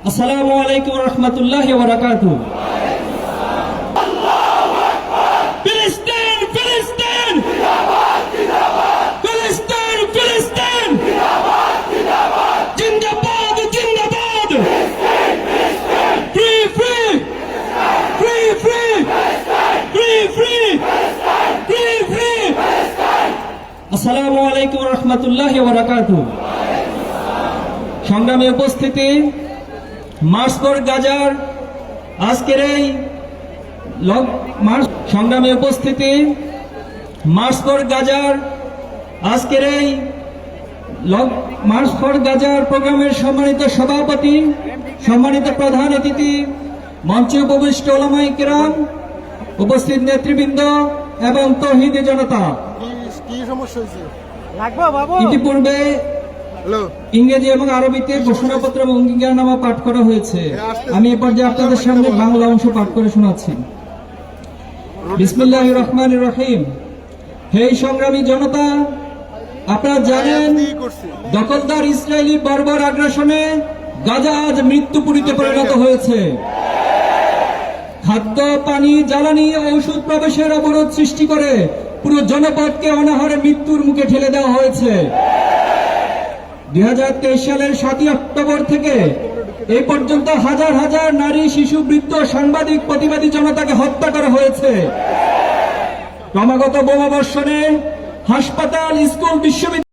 আসসালামু আলাইকুম ওয়া রাহমাতুল্লাহি ওয়া বারাকাতুহু। ফিলিস্তিন ফিলিস্তিন জিন্দাবাদ জিন্দাবাদ, ফিলিস্তিন ফিলিস্তিন জিন্দাবাদ জিন্দাবাদ, জিন্দাবাদ জিন্দাবাদ, free free free free free free free free. আসসালামু আলাইকুম ওয়া রাহমাতুল্লাহি ওয়া বারাকাতুহু। সংগ্রামী উপস্থিতি, মার্চ ফর গাজার আজকের এই সংগ্রামী উপস্থিতি, মার্চ ফর গাজার আজকের এই মার্চ ফর গাজার প্রোগ্রামের সম্মানিত সভাপতি, সম্মানিত প্রধান অতিথি, মঞ্চে উপবিষ্ট ওলামায়ে কেরাম, উপস্থিত নেতৃবৃন্দ এবং তৌহিদি জনতা, ইতিপূর্বে ইংরেজি এবং আরবিতে ঘোষণাপত্র এবং অঙ্গীকারনামা পাঠ করা হয়েছে। আমি এ পর্যায়ে আপনাদের সামনে বাংলা অংশ পাঠ করে শোনাচ্ছি। বিসমিল্লাহির রহমানির রহিম। হে সংগ্রামী জনতা, আপনারা জানেন দখলদার ইসরায়েলি বর্বর আগ্রাসনে গাজা আজ মৃত্যুপুরীতে পরিণত হয়েছে। খাদ্য, পানি, জ্বালানি, ঔষধ প্রবেশের অবরোধ সৃষ্টি করে পুরো জনপদকে অনাহারে মৃত্যুর মুখে ঠেলে দেওয়া হয়েছে। 2023 সালের 7 অক্টোবর থেকে এই পর্যন্ত হাজার হাজার নারী, শিশু, বৃদ্ধ, সাংবাদিক, প্রতিবাদী জনতাকে হত্যা করা হয়েছে। ক্রমাগত বোমাবর্ষণে হাসপাতাল, স্কুল, বিশ্ববিদ্যালয়